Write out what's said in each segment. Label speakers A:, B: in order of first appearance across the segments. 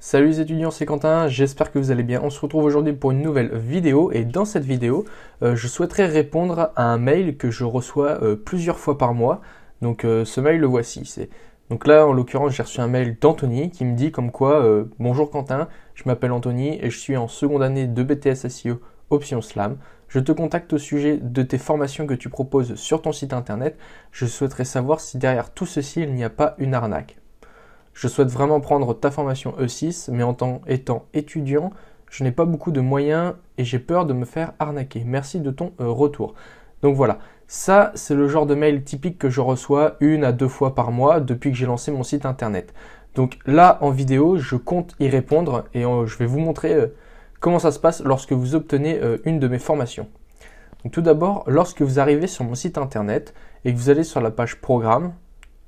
A: Salut les étudiants, c'est Quentin, j'espère que vous allez bien. On se retrouve aujourd'hui pour une nouvelle vidéo et dans cette vidéo, je souhaiterais répondre à un mail que je reçois plusieurs fois par mois. Donc ce mail, le voici. Donc là, en l'occurrence, j'ai reçu un mail d'Anthony qui me dit comme quoi « Bonjour Quentin, je m'appelle Anthony et je suis en seconde année de BTS SEO Option Slam. Je te contacte au sujet de tes formations que tu proposes sur ton site internet. Je souhaiterais savoir si derrière tout ceci, il n'y a pas une arnaque. Je souhaite vraiment prendre ta formation E6, mais étant étudiant, je n'ai pas beaucoup de moyens et j'ai peur de me faire arnaquer. Merci de ton retour. » Donc voilà, ça c'est le genre de mail typique que je reçois 1 à 2 fois par mois depuis que j'ai lancé mon site internet. Donc là en vidéo, je compte y répondre et je vais vous montrer comment ça se passe lorsque vous obtenez une de mes formations. Donc, tout d'abord, lorsque vous arrivez sur mon site internet et que vous allez sur la page programme,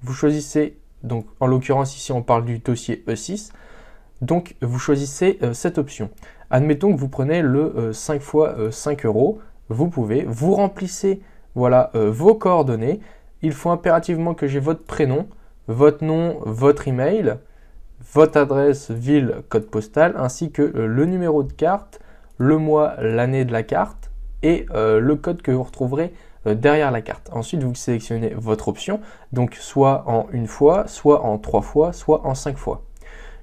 A: vous choisissez, donc en l'occurrence ici on parle du dossier E6, donc vous choisissez cette option. Admettons que vous prenez le 5 x 5 euros, vous remplissez voilà, vos coordonnées. Il faut impérativement que j'ai votre prénom, votre nom, votre email, votre adresse, ville, code postal, ainsi que le numéro de carte, le mois, l'année de la carte et le code que vous retrouverez derrière la carte. Ensuite, vous sélectionnez votre option, donc soit en 1 fois, soit en 3 fois, soit en 5 fois.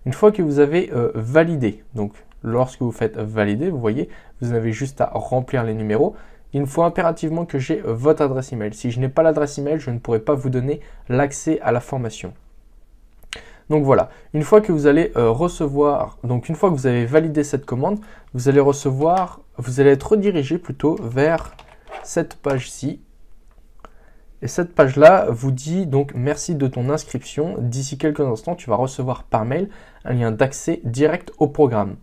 A: Une fois que vous avez validé, donc lorsque vous faites valider, vous voyez, vous avez juste à remplir les numéros. Il me faut impérativement que j'ai votre adresse email. Si je n'ai pas l'adresse email, je ne pourrai pas vous donner l'accès à la formation. Donc voilà, une fois que vous allez recevoir, donc une fois que vous avez validé cette commande, vous allez être redirigé plutôt vers cette page-ci. Et cette page-là vous dit donc merci de ton inscription. D'ici quelques instants, tu vas recevoir par mail un lien d'accès direct au programme.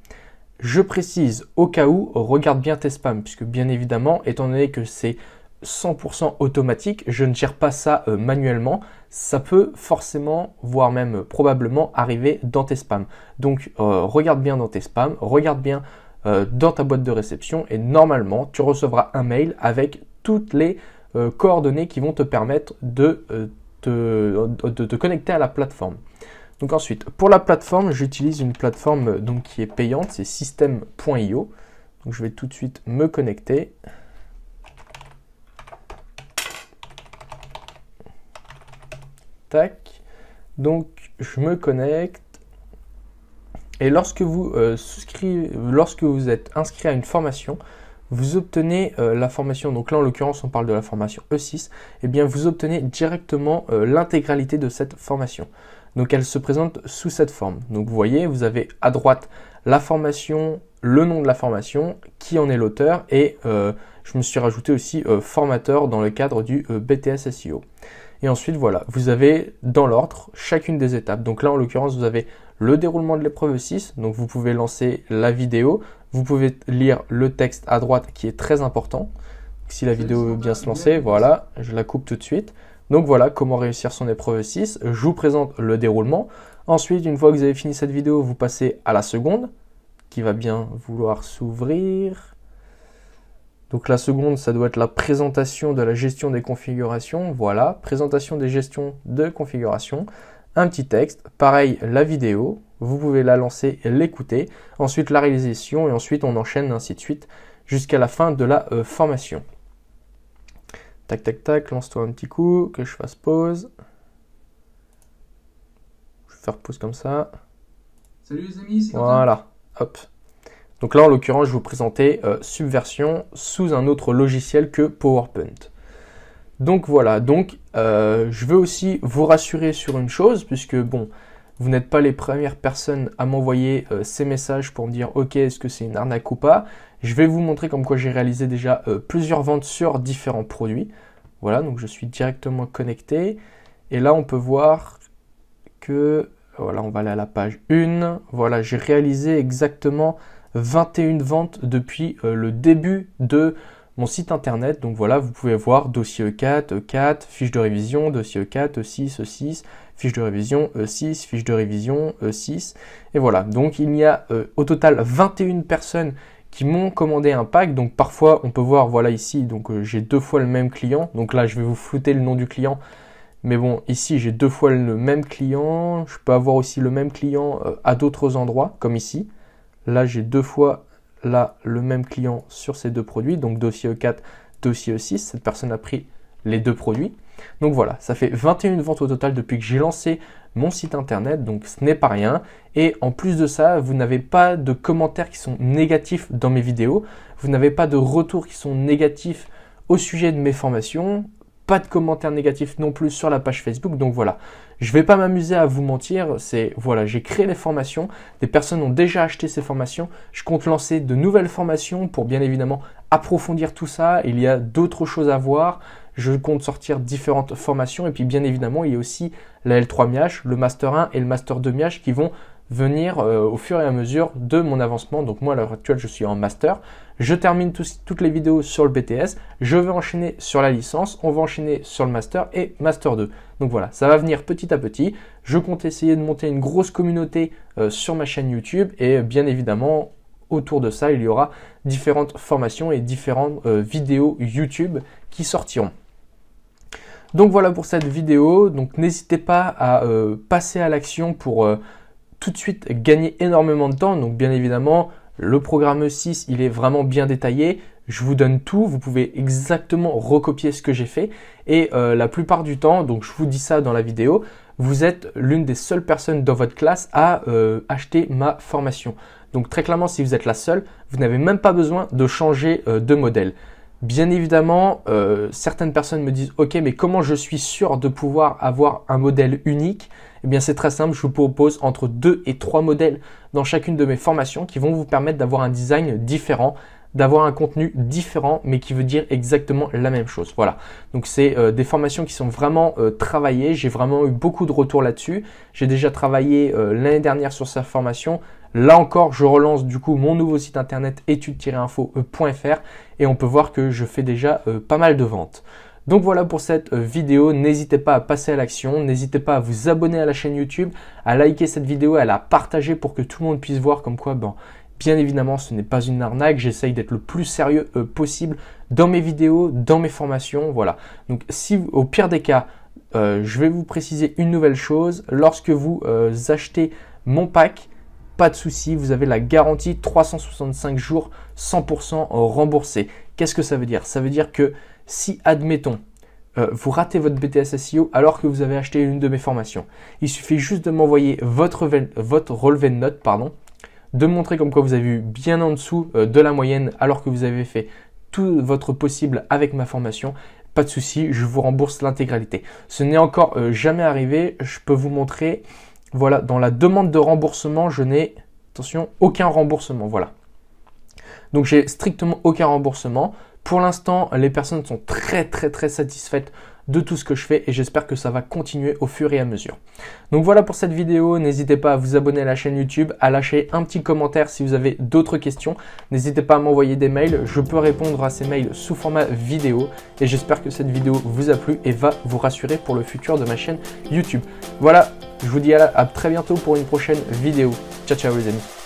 A: Je précise au cas où, regarde bien tes spams, puisque bien évidemment, étant donné que c'est 100% automatique, je ne gère pas ça manuellement. Ça peut forcément, voire même probablement arriver dans tes spams. Donc regarde bien dans tes spams, regarde bien dans ta boîte de réception et normalement tu recevras un mail avec toutes les coordonnées qui vont te permettre de te connecter à la plateforme. Donc ensuite, pour la plateforme, j'utilise une plateforme donc, qui est payante, c'est system.io. Donc je vais tout de suite me connecter. Tac. Donc je me connecte. Et lorsque vous êtes inscrit à une formation, vous obtenez la formation, donc là en l'occurrence on parle de la formation E6, et bien vous obtenez directement l'intégralité de cette formation. Donc elle se présente sous cette forme. Donc vous voyez, vous avez à droite la formation, le nom de la formation, qui en est l'auteur, et je me suis rajouté aussi formateur dans le cadre du BTS SEO. Et ensuite, voilà, vous avez dans l'ordre chacune des étapes. Donc là, en l'occurrence, vous avez le déroulement de l'épreuve 6. Donc vous pouvez lancer la vidéo. Vous pouvez lire le texte à droite qui est très important. Si la vidéo veut bien se lancer, voilà, je la coupe tout de suite. Donc voilà, comment réussir son épreuve 6. Je vous présente le déroulement. Ensuite, une fois que vous avez fini cette vidéo, vous passez à la seconde, qui va bien vouloir s'ouvrir. Donc la seconde, ça doit être la présentation de la gestion des configurations. Voilà, présentation des gestions de configuration. Un petit texte, pareil la vidéo, vous pouvez la lancer et l'écouter. Ensuite la réalisation et ensuite on enchaîne ainsi de suite jusqu'à la fin de la formation. Tac tac tac, lance-toi un petit coup, que je fasse pause. Je vais faire pause comme ça.
B: Salut les amis, c'est Quentin.
A: Voilà, hop. Donc là, en l'occurrence, je vais vous présenter Subversion sous un autre logiciel que PowerPoint. Donc voilà, je veux aussi vous rassurer sur une chose, puisque bon, vous n'êtes pas les premières personnes à m'envoyer ces messages pour me dire « Ok, est-ce que c'est une arnaque ou pas ?» Je vais vous montrer comme quoi j'ai réalisé déjà plusieurs ventes sur différents produits. Voilà, donc je suis directement connecté. Et là, on peut voir que, voilà, on va aller à la page 1. Voilà, j'ai réalisé exactement 21 ventes depuis le début de mon site internet. Donc voilà, vous pouvez voir dossier E4, E4, fiche de révision, dossier E4, E6, E6, fiche de révision, E6, fiche de révision, E6. Et voilà, donc il y a au total 21 personnes qui m'ont commandé un pack. Donc parfois, on peut voir, voilà ici, donc j'ai 2 fois le même client. Donc là, je vais vous flouter le nom du client. Mais bon, ici, j'ai 2 fois le même client. Je peux avoir aussi le même client à d'autres endroits, comme ici. Là, j'ai 2 fois là, le même client sur ces 2 produits. Donc, dossier E4, dossier E6. Cette personne a pris les 2 produits. Donc voilà, ça fait 21 ventes au total depuis que j'ai lancé mon site internet. Donc, ce n'est pas rien. Et en plus de ça, vous n'avez pas de commentaires qui sont négatifs dans mes vidéos. Vous n'avez pas de retours qui sont négatifs au sujet de mes formations. Pas de commentaires négatifs non plus sur la page Facebook. Donc voilà, je ne vais pas m'amuser à vous mentir. Voilà, j'ai créé les formations. Des personnes ont déjà acheté ces formations. Je compte lancer de nouvelles formations pour bien évidemment approfondir tout ça. Il y a d'autres choses à voir. Je compte sortir différentes formations. Et puis bien évidemment, il y a aussi la L3 MIAH, le Master 1 et le Master 2 MIAH qui vont venir au fur et à mesure de mon avancement. Donc moi à l'heure actuelle je suis en master, je termine toutes les vidéos sur le BTS, je vais enchaîner sur la licence, on va enchaîner sur le master et master 2. Donc voilà, ça va venir petit à petit. Je compte essayer de monter une grosse communauté sur ma chaîne YouTube et bien évidemment autour de ça il y aura différentes formations et différentes vidéos YouTube qui sortiront. Donc voilà pour cette vidéo, donc n'hésitez pas à passer à l'action pour tout de suite gagner énormément de temps. Donc bien évidemment, le programme E6, il est vraiment bien détaillé. Je vous donne tout, vous pouvez exactement recopier ce que j'ai fait. Et la plupart du temps, donc je vous dis ça dans la vidéo, vous êtes l'une des seules personnes dans votre classe à acheter ma formation. Donc très clairement, si vous êtes la seule, vous n'avez même pas besoin de changer de modèle. Bien évidemment, certaines personnes me disent « Ok, mais comment je suis sûr de pouvoir avoir un modèle unique ?» Eh bien, c'est très simple, je vous propose entre 2 et 3 modèles dans chacune de mes formations qui vont vous permettre d'avoir un design différent, d'avoir un contenu différent, mais qui veut dire exactement la même chose. Voilà, donc c'est des formations qui sont vraiment travaillées. J'ai vraiment eu beaucoup de retours là-dessus. J'ai déjà travaillé l'année dernière sur cette formation. Là encore, je relance du coup mon nouveau site internet études-info.fr et on peut voir que je fais déjà pas mal de ventes. Donc voilà pour cette vidéo, n'hésitez pas à passer à l'action, n'hésitez pas à vous abonner à la chaîne YouTube, à liker cette vidéo, à la partager pour que tout le monde puisse voir comme quoi, bien évidemment, ce n'est pas une arnaque, j'essaye d'être le plus sérieux possible dans mes vidéos, dans mes formations, voilà. Donc si au pire des cas, je vais vous préciser une nouvelle chose, lorsque vous achetez mon pack, pas de souci, vous avez la garantie 365 jours 100% remboursé. Qu'est-ce que ça veut dire? Ça veut dire que si, admettons, vous ratez votre BTS SEO alors que vous avez acheté une de mes formations, il suffit juste de m'envoyer votre relevé de notes, de montrer comme quoi vous avez eu bien en dessous de la moyenne alors que vous avez fait tout votre possible avec ma formation. Pas de souci, je vous rembourse l'intégralité. Ce n'est encore jamais arrivé, je peux vous montrer. Voilà, dans la demande de remboursement, je n'ai, attention, aucun remboursement. Voilà. Donc, j'ai strictement aucun remboursement. Pour l'instant, les personnes sont très satisfaites de tout ce que je fais et j'espère que ça va continuer au fur et à mesure. Donc voilà pour cette vidéo, n'hésitez pas à vous abonner à la chaîne YouTube, à lâcher un petit commentaire si vous avez d'autres questions. N'hésitez pas à m'envoyer des mails, je peux répondre à ces mails sous format vidéo et j'espère que cette vidéo vous a plu et va vous rassurer pour le futur de ma chaîne YouTube. Voilà, je vous dis à très bientôt pour une prochaine vidéo. Ciao ciao les amis.